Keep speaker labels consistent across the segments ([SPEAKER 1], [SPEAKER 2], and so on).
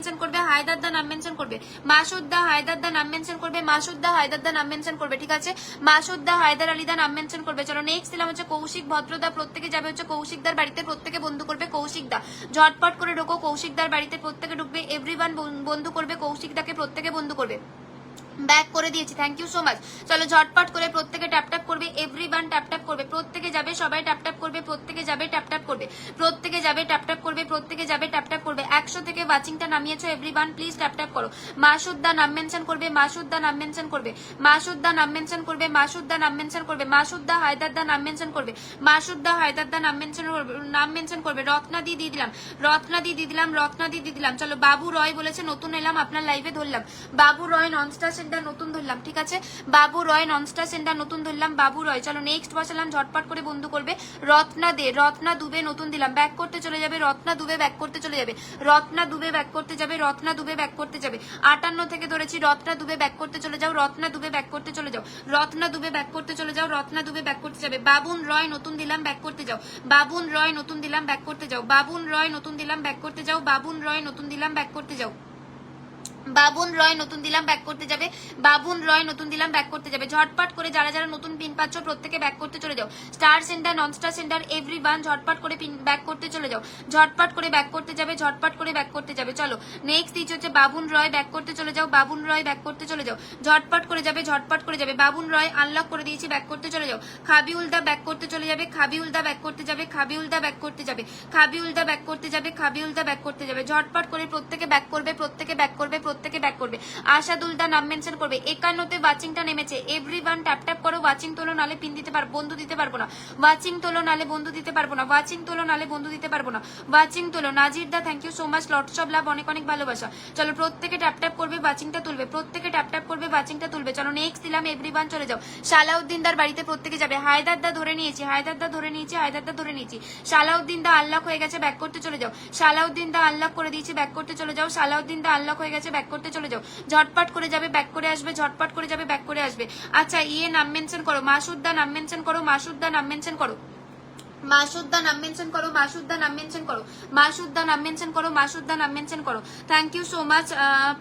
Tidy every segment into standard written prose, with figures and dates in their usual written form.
[SPEAKER 1] Mention করবে, হায়দার দা নাম mention করবে, মাসুদ দা হায়দার দা নাম মেনশন করবে, মাসুদ দা হায়দার দা নাম মেনশন করবে, ঠিক আছে? মাসুদ দা হায়দার আলী দা নাম মেনশন করবে। চলো নেক্সট দিলাম হচ্ছে কৌশিক ভদ্রদা, প্রত্যেকে যাবে হচ্ছে কৌশিকদার বাড়িতে, প্রত্যেকে বন্ধু করবে কৌশিক দা, ঝটপট করে ঢোকো কৌশিকদার বাড়িতে, প্রত্যেকে ঢুকবে, এভরিওয়ান বন্ধু করবে কৌশিক দাকে, প্রত্যেকে বন্ধু করবে। ব্যাক করে দিয়েছি, থ্যাংক ইউ সো মাচ। চলো ঝটপট করে প্রত্যেকে ট্যাপ ট্যাপ করবে, এভরিওয়ান ট্যাপ ট্যাপ করবে, প্রত্যেকে যাবে, সবাই ট্যাপ ট্যাপ করবে, প্রত্যেকে যাবে ট্যাপ ট্যাপ করবে, প্রত্যেকে যাবে ট্যাপ ট্যাপ করবে, প্রত্যেকে যাবে ট্যাপ ট্যাপ করবে। 100 থেকে ওয়াচিংটা নামিয়েছো, এভরিওয়ান প্লিজ ট্যাপ ট্যাপ করো। মাসুদ দা নাম মেনশন করবে, মাসুদ দা নাম মেনশন করবে, মাসুদ দা নাম মেনশন করবে, মাসুদ দা নাম মেনশন করবে, মাসুদ দা হায়দার দা নাম মেনশন করবে, মাসুদ দা হায়দার দা নাম মেনশন করবে। রত্না দি দিয়ে দিলাম, রত্না দি দিয়ে দিলাম, রত্না দি দিয়ে দিলাম। চলো বাবু রয় বলেছে নতুন এলাম আপনার লাইভে, ধরলাম বাবু রয় ননস্টার সেন্টার নতুন ধরলাম, ঠিক আছে? বাবু রয় ননস্টার সেন্টার নতুন ধরলাম, বাবু রয়। চলো নেক্সট বসালাম, ঝটপট করে বন্ধু করবে। রত্না দে, রত্না দুবে নতুন দিলাম, ব্যাক করতে চলে যাবে, রত্না দুবে ব্যাক করতে চলে যাবে, রত্না দুবে ব্যাক করতে যাবে, রত্না দুবে ব্যাক করতে যাবে। 58 থেকে ধরেছি, রত্না দুবে ব্যাক করতে চলে যাও, রত্না দুবে ব্যাক করতে চলে যাও, রত্না দুবে ব্যাক করতে চলে যাও, রত্না দুবে ব্যাক করতে যাবে। বাবুন রয় নতুন দিলাম, ব্যাক করতে যাও, বাবুন রয় নতুন দিলাম, ব্যাক করতে যাও, বাবুন রয় নতুন দিলাম, ব্যাক করতে যাও, বাবুন রয় নতুন দিলাম, ব্যাক করতে যাও, বাবুন রয় নতুন দিলাম, ব্যাক করতে যাবে, বাবুন রয় নতুন দিলাম, ব্যাক করতে যাবে। ঝটপট করে যারা যারা নতুন পিন পাচ্ছ প্রত্যেকে ব্যাক করতে চলে যাও, স্টার সেন্টার নন স্টার সেন্টার এভরিওয়ান ঝটপট করে পিন ব্যাক করতে চলে যাও, ঝটপট করে ব্যাক করতে যাবে, ঝটপট করে ব্যাক করতে যাবে। চলো নেক্সট দিচ্ছে হচ্ছে বাবুন রয়, ব্যাক করতে চলে যাও, বাবুন রয় ব্যাক করতে চলে যাও, ঝটপট করে যাবে, ঝটপট করে যাবে। বাবুন রয় আনলক করে দিয়েছি, ব্যাক করতে চলে যাও। খাবিউল দা ব্যাক করতে চলে যাবে, খাবিউল দা ব্যাক করতে যাবে, খাবিউল দা ব্যাক করতে যাবে, খাবিউল দা ব্যাক করতে যাবে, খাবিউল দা ব্যাক করতে যাবে। ঝটপট করে প্রত্যেকে ব্যাক করবে, প্রত্যেকে ব্যাক করবে, প্রত্যেকে ব্যাক করবে। আশাদুল দা নাম মেনশন করবে। 51তে ওয়াচিংটা নেমেছে, এভরিওয়ান ট্যাপ ট্যাপ করো, ওয়াচিং তোলো নালে পিন দিতে পারবো, বন্ধু দিতে পারবো না, ওয়াচিং তোলো নালে বন্ধু দিতে পারবো না, ওয়াচিং তোলো নালে বন্ধু দিতে পারবো না, ওয়াচিং তোলো। Nazir da thank you so much, lots of love, অনেক অনেক ভালোবাসা। চলো প্রত্যেকে ট্যাপ ট্যাপ করবে, ওয়াচিংটা তুলবে, প্রত্যেকে ট্যাপ ট্যাপ করবে, ওয়াচিংটা তুলবে। চলো নেক্সট দিলাম, এভরিওয়ান চলে যাও। সালাউদ্দিন দার বাড়িতে প্রত্যেকে যাবে, হায়দার দা ধরে নিয়েছি, হায়দার দা ধরে নিয়েছি, হায়দার দা ধরে নিয়েছি। সালাউদ্দিন দা আনলক হয়ে গেছে, ব্যাক করতে চলে যাও, সালাউদ্দিন দা আনলক করে দিয়েছি, ব্যাক করতে চলে যাও, সালাউদ্দিন দা আনলক হয়ে গেছে, ব্যাক করতে চলে যাও, ঝটপট করে যাবে, ব্যাক করে আসবে, ঝটপট করে যাবে, ব্যাক করে আসবে। আচ্ছা ইয়ে নাম মেনশন করো, মাসুদ দা নাম মেনশন করো, মাসুদ দা নাম মেনশন করো, মাসুদ দা নাম মেনশন করো, মাসুদ দা নাম মেনশন করো, মাসুদ দা নাম মেনশন করো, মাসুদ দা নাম মেনশন করো। থ্যাংক ইউ সো মাচ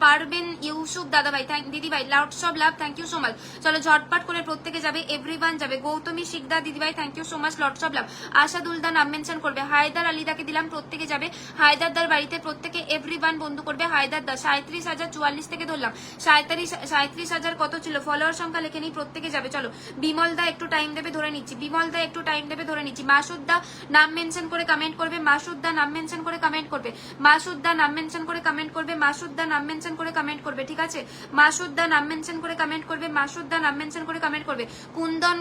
[SPEAKER 1] পারবেন ইউসুফ দাদা ভাই, দিদি ভাই, lots of love, thank you so much. চলো ঝটপট করে প্রত্যেকে যাবে, এভরিওয়ান যাবে। গৌতমী শিকদা দিদি ভাই, thank you so much, lots of love. Ashadul da নাম মেনশন করবে, হায়দার আলী দাকে দিলাম, প্রত্যেকে যাবে, হায়দার দার বাড়িতে প্রত্যেকে এভরিওয়ান বন্ধু করবে। হায়দার দা 37,044 থেকে ধরলাম, 37,000 কত ছিল ফলোয়ার সংখ্যা লিখে নিই, প্রত্যেকে যাবে। চলো বিমল দা একটু টাইম দেবে, ধরে নিচ্ছি, বিমল দা একটু টাইম দেবে, ধরে নিচ্ছি। মাসুদ দা নাম মেনশন করে কমেন্ট করবে, মাসুদ দা নাম মেনশন করে কমেন্ট করবে, মাসুদ দা নাম মেনশন করে কমেন্ট করবে, মাসুদ দা নাম মেনশন করে কমেন্ট করবে, ঠিক আছে? মাসুদ দা নাম মেনশন করে কমেন্ট করবে, মাসুদ দা নাম মেনশন করে কমেন্ট করবে। কুন্দন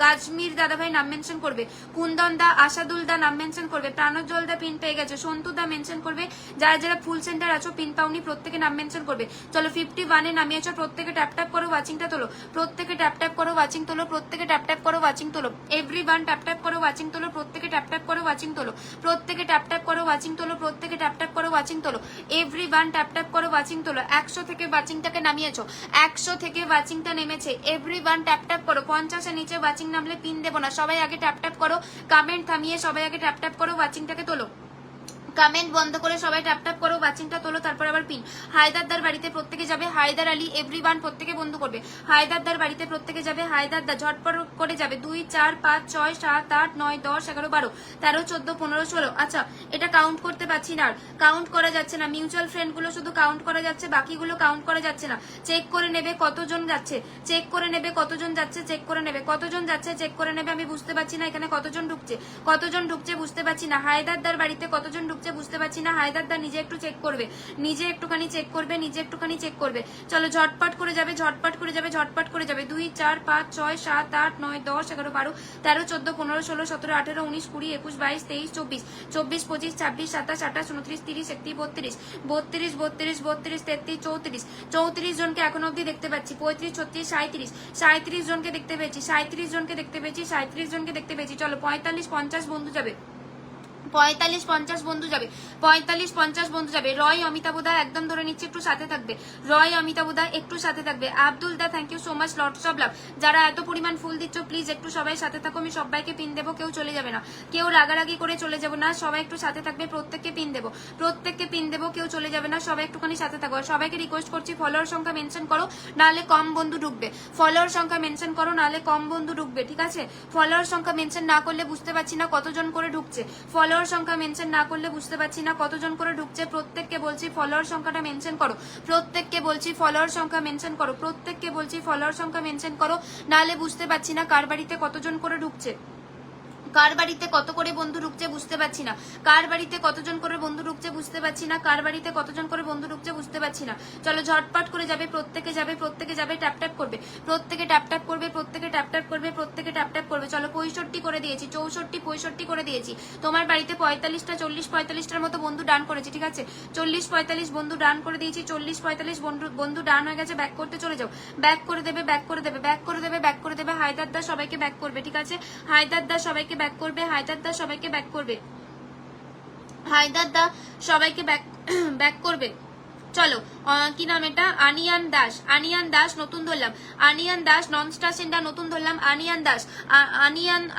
[SPEAKER 1] গাজমির দাদা ভাই নাম মেনশন করবে, কুন্দন দা, আশাদুল দা নাম মেনশন করবে, প্রাণোজ্জ্বল দা পিন পেয়ে গেছে, সন্তু দা মেনশন করবে, যারা যারা ফুল সেন্টার আছো পিন পাওনি প্রত্যেকে নাম মেনশন করবে। চলো 51-এ নামিয়েছো, প্রত্যেকে ট্যাপ ট্যাপ করো, ওয়াচিংটা তোলো, প্রত্যেকে ট্যাপ ট্যাপ করো, ওয়াচিং তোলো, প্রত্যেকে ট্যাপ ট্যাপ করো, ওয়াচিং তোলো, এভরিওয়ান ট্যাপ ট্যাপ করো, ওয়াচিং তোলো, প্রত্যেকে ট্যাপ ট্যাপ করো, ওয়াচিং তোলো, প্রত্যেকে ট্যাপ ট্যাপ করো, ওয়াচিং তোলো, প্রত্যেকে ট্যাপ ট্যাপ করো, ওয়াচিং তোলো, এভরিওয়ান ট্যাপ ট্যাপ করো, ওয়াচিং তোলো। 100 থেকে ওয়াচিংটাকে নামিয়েছো, 100 থেকে ওয়াচিংটা নেমেছে, এভরিওয়ান ট্যাপ ট্যাপ করো। 50-এর নিচে ওয়াচিং নামলে পিন দেবো না, সবাই আগে ট্যাপ ট্যাপ করো, কমেন্ট থামিয়ে সবাই আগে ট্যাপ ট্যাপ করো, ওয়াচিংটাকে তোলো, কমেন্ট বন্ধ করে সবাই ট্যাপ ট্যাপ করো, ওয়াচিংটা তোলো, তারপর আবার পিন। হায়দারদার বাড়িতে প্রত্যেকে যাবে, হায়দার আলী এভরিওয়ান প্রত্যেকে বন্ধু করবে, হায়দারদার বাড়িতে প্রত্যেকে যাবে, হায়দারদা ঝটপট করে যাবে। 2 4 5 6 7 8 9 10 11 12 13 14 15 16। আচ্ছা এটা কাউন্ট করতে পারছি না, আর কাউন্ট করা যাচ্ছে না, মিউচুয়াল ফ্রেন্ড গুলো শুধু কাউন্ট করা যাচ্ছে, বাকিগুলো কাউন্ট করা যাচ্ছে না। চেক করে নেবে কতজন যাচ্ছে, চেক করে নেবে কতজন যাচ্ছে, চেক করে নেবে কতজন যাচ্ছে, চেক করে নেবে। আমি বুঝতে পারছি না এখানে কতজন ঢুকছে, কতজন ঢুকছে বুঝতে পারছি না, হায়দারদার বাড়িতে কতজন ঢুকছে বুঝতে পারছি না। হায়দারদা নিজে একটু চেক করবে, নিজে একটুখানি চেক করবে, নিজে একটুখানি চেক করবে। চলো ঝটপট করে যাবে, ঝটপট করে যাবে, ঝটপট করে যাবে। 2 4 5 6 7 8 9 10 11 12 13 14 15 16 17 18 19 20 21 22 23 24 24 25 26 27 28 29 30 31 32 32 32 33 33 34 জনকে এখন অব্দি দেখতে পাচ্ছি, 35 36 37 37 জনকে দেখতে পেয়েছি, 37 জনকে দেখতে পেয়েছি, 37 জনকে দেখতে পেয়েছি। চলো 45 50 বন্ধু যাবে, 45-50 বন্ধু যাবে, 45-50 বন্ধু যাবে। রয় অমিতাভদা একদম ধরে নিচ্ছে, একটু সাথে থাকবে। রয় অমিতাভদা একটু সাথে থাকবে। Abdul da thank you so much, lots of love. যারা এত পরিমাণ ফুল দিচ্ছ প্লিজ একটু সবাই সাথে থাকো, আমি সবাইকে পিন দেবো, কেউ চলে যাবে না, কেউ রাগারাগি করে চলে যাবো না, সবাই একটু সাথে থাকবে, প্রত্যেককে পিন দেবো, প্রত্যেককে পিন দেবো, কেউ চলে যাবে না, সবাই একটুখানি সাথে থাকো। সবাইকে রিকোয়েস্ট করছি ফলোয়ার সংখ্যা মেনশন করো, নাহলে কম বন্ধু ঢুকবে। ফলোয়ার সংখ্যা মেনশন করো, নাহলে কম বন্ধু ঢুকবে, ঠিক আছে? ফলোয়ার সংখ্যা মেনশন না করলে বুঝতে পারছি না কতজন করে ঢুকছে, ফলোয়ার সংখ্যা মেনশন না করলে বুঝতে পারছি না কতজন করে ঢুকছে। প্রত্যেককে বলছি ফলোয়ার সংখ্যাটা মেনশন করো, প্রত্যেককে বলছি ফলোয়ার সংখ্যা মেনশন করো, প্রত্যেককে বলছি ফলোয়ার সংখ্যা মেনশন করো, নাহলে বুঝতে পারছি না কার বাড়িতে কতজন করে ঢুকছে, কার বাড়িতে কত করে বন্ধু ঢুকছে বুঝতে পারছি না, কার বাড়িতে কতজন করে বন্ধু ঢুকছে বুঝতে পারছি না, কার বাড়িতে কতজন করে বন্ধু ঢুকছে বুঝতে পারছি না। চলো ঝটপট করে যাবে, প্রত্যেকে যাবে, প্রত্যেকে যাবে, ট্যাপ ট্যাপ করবে, প্রত্যেকে ট্যাপ ট্যাপ করবে, প্রত্যেকে ট্যাপ ট্যাপ করবে, প্রত্যেকে ট্যাপ ট্যাপ করবে। চলো 65 করে দিয়েছি, 64, 65 করে দিয়েছি। তোমার বাড়িতে 45টা, 40-45টার মতো বন্ধু ডান করেছি, ঠিক আছে? 40-45 বন্ধু ডান করে দিয়েছি, 40-45 বন্ধু ডান হয়ে গেছে। ব্যাক করতে চলে যাও, ব্যাক করে দেবে, ব্যাক করে দেবে, ব্যাক করে দেবে, ব্যাক করে দেবে। হায়দার দা সবাইকে ব্যাক করবে, ঠিক আছে? হায়দার দা সবাইকে ব্যাক করবে, হায়দার দা সবাইকে ব্যাক করবে, হায়দার দা সবাইকে ব্যাক ব্যাক করবে। চলো কি নাম এটা, আনিয়ান দাস, আনিয়ান দাস নতুন ধরলাম, আনিয়ান দাস নন স্টার সেন্টার নতুন ধরলাম, আনিয়ান দাস,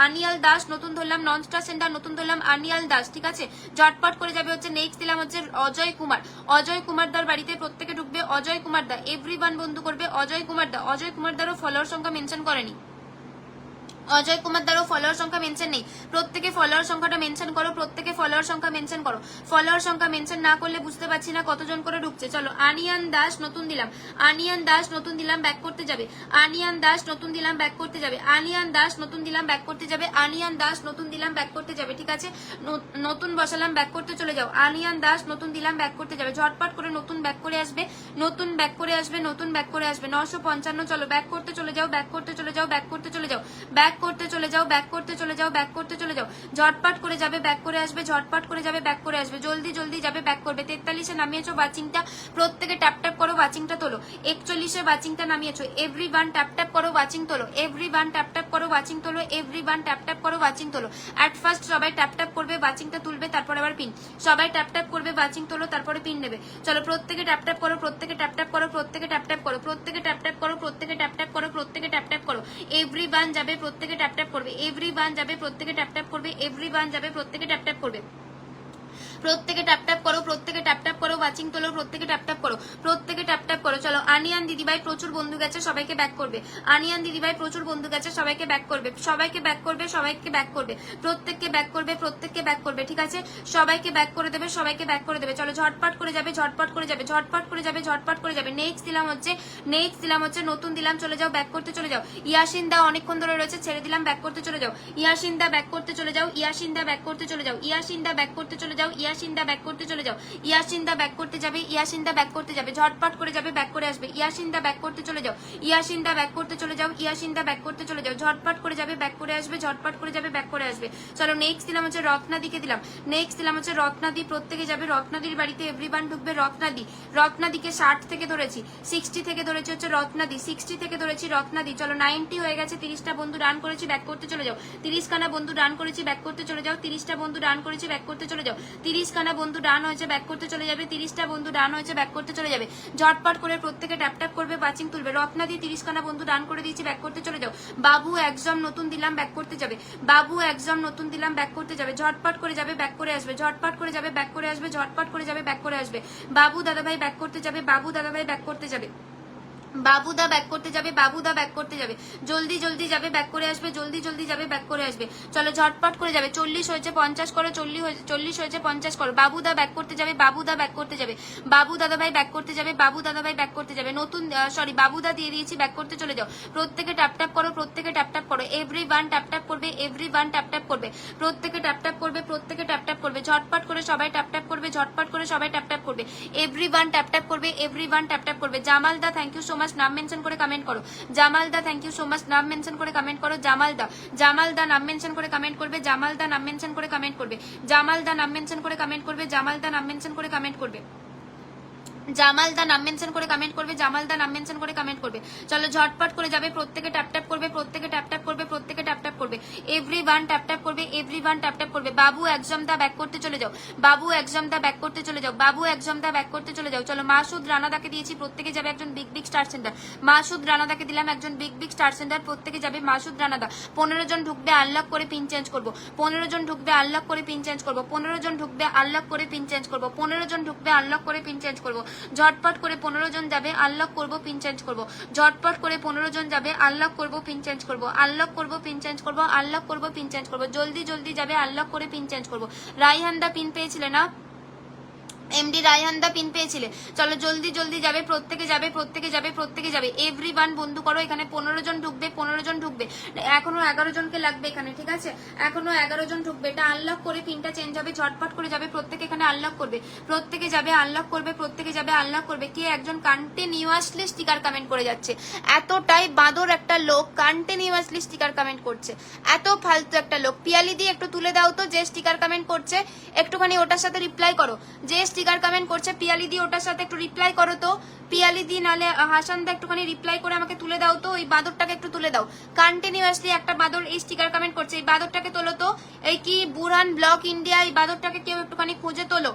[SPEAKER 1] আনিয়াল দাস নতুন ধরলাম, নন স্টার সেন্টার নতুন ধরলাম, আনিয়াল দাস, ঠিক আছে? ঝটপট করে যাবে হচ্ছে। নেক্সট দিলাম হচ্ছে অজয় কুমার, অজয় কুমার দার বাড়িতে প্রত্যেকে ঢুকবে, অজয় কুমার দা এভরিওয়ান বন্ধু করবে, অজয় কুমার দা, অজয় কুমার দারও ফলোয়ার সংখ্যা মেনশন করেনি, অজয় কুমার দ্বারা ফলোয়ার সংখ্যা মেনশন নেই, প্রত্যেকে ফলোয়ার সংখ্যাটা মেনশন করো, প্রত্যেকে ফলোয়ার সংখ্যা মেনশন করো। ফলোয়ার সংখ্যা মেনশন না করলে বুঝতে পারছি না কতজন করে ঢুকছে। চলো আনিয়ান দাস নতুন দিলাম, আনিয়ান দাস নতুন দিলাম, ব্যাক করতে যাবে, আনিয়ান দাস নতুন দিলাম, ব্যাক করতে যাবে, আনিয়ান দাস নতুন দিলাম, ব্যাক করতে যাবে, আনিয়ান দাস নতুন দিলাম, ব্যাক করতে যাবে, ঠিক আছে? নতুন বসালাম, ব্যাক করতে চলে যাও, আনিয়ান দাস নতুন দিলাম, ব্যাক করতে যাবে। ঝটপট করে নতুন ব্যাক করে আসবে, নতুন ব্যাক করে আসবে, নতুন ব্যাক করে আসবে। 955 চলো ব্যাক করতে চলে যাও, ব্যাক করতে চলে যাও, ব্যাক করতে চলে যাও, ব্যাক করতে চলে যাও, ব্যাক করতে চলে যাও, ব্যাক করতে চলে যাও। ঝটপট করে যাবে, ব্যাক করে আসবে, ঝটপট করে যাবে, ব্যাক করে আসবে, জলদি জলদি যাবে, ব্যাক করবে। 43-এ নামিয়েছো বাচিংটা, প্রত্যেকে ট্যাপ ট্যাপ করো, বাচিংটা তোলো। 41-এ বাচিংটা নামিয়েছো, এভরিওয়ান ট্যাপ ট্যাপ করো, বাচিং তোলো, এভরিওয়ান ট্যাপ ট্যাপ করো, বাচিং তোলো, এভরিওয়ান ট্যাপ ট্যাপ করো, বাচিং তোলো। অ্যাট ফার্স্ট সবাই ট্যাপ ট্যাপ করবে, বাচিংটা তুলবে, তারপর আবার পিন, সবাই ট্যাপ ট্যাপ করবে, বাচিং তোলো, তারপরে পিন নেবে। চলো প্রত্যেকে ট্যাপ ট্যাপ করো, প্রত্যেকে ট্যাপ ট্যাপ করো, প্রত্যেকে ট্যাপ ট্যাপ করো, প্রত্যেকে ট্যাপ ট্যাপ করো, প্রত্যেকে ট্যাপ ট্যাপ করো, প্রত্যেকে ট্যাপ ট্যাপ করো। এভরিওয়ান যাবে, প্রত্যেকে ট্যাপ ট্যাপ করবে, এভরিওয়ান যাবে, প্রত্যেকে ট্যাপ ট্যাপ করবে, এভরিওয়ান যাবে, প্রত্যেকে ট্যাপ ট্যাপ করবে, প্রত্যেকে ট্যাপ ট্যাপ করো, প্রত্যেকে ট্যাপ ট্যাপ করো, ওয়াচিং তোলো, প্রত্যেকে ট্যাপ ট্যাপ করো, প্রত্যেকে ট্যাপ ট্যাপ করো। চলো আনিয়ান দিদিভাই প্রচুর বন্ধু গেছে, সবাইকে ব্যাক করবে, আনিয়ান দিদিভাই প্রচুর বন্ধু গেছে, সবাইকে ব্যাক করবে, সবাইকে ব্যাক করবে, সবাইকে ব্যাক করবে, প্রত্যেককে ব্যাক করবে, প্রত্যেককে ব্যাক করবে, ঠিক আছে? সবাইকে ব্যাক করে দেবে, সবাইকে ব্যাক করে দেবে। চলো ঝটপট করে যাবে, ঝটপট করে যাবে, ঝটপট করে যাবে, ঝটপট করে যাবে। নেক্সট দিলাম হচ্ছে, নেক্সট দিলাম হচ্ছে নতুন দিলাম, চলে যাও, ব্যাক করতে চলে যাও। ইয়াসিন দা অনেকক্ষণ ধরে রয়েছে, ছেড়ে দিলাম, ব্যাক করতে চলে যাও। ইয়াসিন দা ব্যাক করতে চলে যাও, ইয়াসিন দা ব্যাক করতে চলে যাও, ইয়াসিন দা ব্যাক করতে চলে যাও, ইয়াসিন দা ব্যাক করতে চলে যাও, ইয়াসিন দা ব্যাক করতে যাবে, ইয়াসিন দা ব্যাক করতে যাবে, ঝটপট করে যাবে, ব্যাক করে আসবে। ইয়াসিন দা ব্যাক করতে চলে যাও, ইয়াসিন দা ব্যাক করতে চলে যাও, ইয়াসিন দা ব্যাক করতে চলে যাও, ঝটপট করে যাবে, ব্যাক করে আসবে, ঝটপট করে যাবে, ব্যাক করে আসবে। চলো নেক্সট দিলাম হচ্ছে রত্নাদিকে দিলাম, নেক্সট দিলাম হচ্ছে রত্নাদি, প্রত্যেকে যাবে, রত্নাদির বাড়িতে এভরিওয়ান ঢুকবে। রত্নাদি, রত্নাদিকে 60 থেকে ধরেছি, 60 থেকে ধরেছি হচ্ছে রত্নাদি, 60 থেকে ধরেছি রত্নাদি। চলো 90 হয়ে গেছে, 30টা বন্ধু রান করেছি, ব্যাক করতে চলে যাও। 30 খানা বন্ধু রান করেছি, ব্যাক করতে চলে যাও। 30টা বন্ধু রান করেছি, ব্যাক করতে চলে যাও। 30 খানা বন্ধু রান হয়েছে, ব্যাক করতে চলে যাবে। 30টা বন্ধু ডান হয়েছে, ব্যাক করতে চলে যাবে। ঝটপট করে প্রত্যেকে ট্যাপ ট্যাপ করবে, বাচিং তুলবে। রত্না দিয়ে 30 খানা বন্ধু ডান করে দিয়েছি, ব্যাক করতে চলে যাও। বাবু একজন নতুন দিলাম, ব্যাক করতে যাবে, বাবু একজন নতুন দিলাম, ব্যাক করতে যাবে। ঝটপট করে যাবে, ব্যাক করে আসবে, ঝটপট করে যাবে, ব্যাক করে আসবে, ঝটপট করে যাবে, ব্যাক করে আসবে। বাবু দাদাভাই ব্যাক করতে যাবে, বাবু দাদাভাই ব্যাক করতে যাবে, বাবুদা ব্যাক করতে যাবে, বাবুদা ব্যাক করতে যাবে, জলদি জলদি যাবে, ব্যাক করে আসবে, জলদি জলদি যাবে, ব্যাক করে আসবে। চলো ঝটপট করে যাবে। 40 হয়েছে 50 করো, 40 হয়েছে 50 করো। বাবুদা ব্যাক করতে যাবে, বাবুদা ব্যাক করতে যাবে, বাবু দাদা ভাই ব্যাক করতে যাবে, বাবু দাদা ভাই ব্যাক করতে যাবে। নতুন সরি বাবুদা দিয়ে দিয়েছি, ব্যাক করতে চলে যাও। প্রত্যেকে ট্যাপ ট্যাপ করো, প্রত্যেকে ট্যাপ ট্যাপ করো, এভরিওয়ান ট্যাপ ট্যাপ করবে, এভরিওয়ান ট্যাপ ট্যাপ করবে, প্রত্যেকে ট্যাপ ট্যাপ করবে, প্রত্যেকে ট্যাপ ট্যাপ করবে। ঝটপট করে সবাই ট্যাপ ট্যাপ করবে, ঝটপট করে সবাই ট্যাপ ট্যাপ করবে, এভরিওয়ান ট্যাপ ট্যাপ করবে, এভরিওয়ান ট্যাপ ট্যাপ করবে। জামাল দা থ্যাংক ইউ সো মাচ, নাম মেনশন করে কমেন্ট করো। জামাল দা থ্যাংক ইউ সো মাচ, নাম মেনশন করে কমেন্ট করো। জামাল দা, জামাল দা নাম মেনশন করে কমেন্ট করবে, জামাল দা নাম মেনশন করে কমেন্ট করবে, জামাল দা নাম মেনশন করে কমেন্ট করবে, জামাল দা নাম মেনশন করে কমেন্ট করবে। জামাল দা নাম মেনশন করে কমেন্ট করবে, জামাল দা নাম মেনশন করে কমেন্ট করবে। চলো ঝটপট করে যাবে, প্রত্যেকে ট্যাপ ট্যাপ করবে, প্রত্যেকে ট্যাপ ট্যাপ করবে, প্রত্যেকে ট্যাপ ট্যাপ করবে, এভরিওয়ান ট্যাপ ট্যাপ করবে, এভরিওয়ান ট্যাপ ট্যাপ করবে। বাবু এক্সাম দা ব্যাক করতে চলে যাও, বাবু এক্সাম দা ব্যাক করতে চলে যাও, বাবু এক্সাম দা ব্যাক করতে চলে যাও। চলো মাসুদ রানাদাকে দিয়েছি, প্রত্যেকে যাবে একজন big big star centre. Masud রানাদাকে দিলাম একজন বিগ বিগ স্টার সেন্টার, প্রত্যেকে যাবে মাসুদ রানাদা। 15 জন ঢুকবে, আনলক করে পিন চেঞ্জ করবো, 15 জন ঢুকবে, আনলক করে পিন চেঞ্জ করবো, 15 জন ঢুকবে, আনলক করে পিন চেঞ্জ করবো, 15 জন ঢুকবে, আনলক করে পিন চেঞ্জ করবো। ঝটপট করে 15 জন যাবে, আনলক করবো, পিন চেঞ্জ করবো। ঝটপট করে 15 জন যাবে, আনলক করবো, পিন চেঞ্জ করবো, আনলক করবো, পিন চেঞ্জ করবো, আনলক করবো, পিন চেঞ্জ করবো। জলদি জলদি যাবে, আনলক করে পিন চেঞ্জ করবো। রাইহানদা পিন পেয়েছিলে না, এমডি রায়হানদা পিন পেয়েছিলে। চলো জলদি জলদি যাবে, প্রত্যেকে যাবে, প্রত্যেকে যাবে, প্রত্যেকে যাবে। এভরিওয়ান বন্ধু করো, এখানে 15 জন ঢুকবে, 15 জন ঢুকবে, এখনো 11 জনকে লাগবে এখানে, ঠিক আছে? এখনো 11 জন ঢুকবে, এটা আনলক করে পিনটা চেঞ্জ হবে। ঝটপট করে যাবে, প্রত্যেকে এখানে আনলক করবে, প্রত্যেকে যাবে, আনলক করবে, প্রত্যেকে যাবে, আনলক করবে। কে একজন কন্টিনিউয়াসলি স্টিকার কমেন্ট করে যাচ্ছে, এতটাই বাঁদর একটা লোক কন্টিনিউয়াসলি স্টিকার কমেন্ট করছে, এত ফালতু একটা লোক। পিয়ালি দিয়ে একটু তুলে দাও তো, যে স্টিকার কমেন্ট করছে একটুখানি ওটার সাথে রিপ্লাই করো, যে স্টিকার কমেন্ট করছে পিয়ালি দি ওটার সাথে একটু রিপ্লাই করো তো। পিয়ালি দি নালে হাসান দা একটুখানি রিপ্লাই করে আমাকে তুলে দাও তো, ওই বাদরটাকে একটু তুলে দাও। কন্টিনিউয়াসলি একটা বাদর এই স্টিকার কমেন্ট করছে, এই বাদরটাকে তোলো তো। এই কি বুরহান ব্লক ইন্ডিয়া, এই বাদরটাকে কেউ একটুখানি খুঁজে তোলো।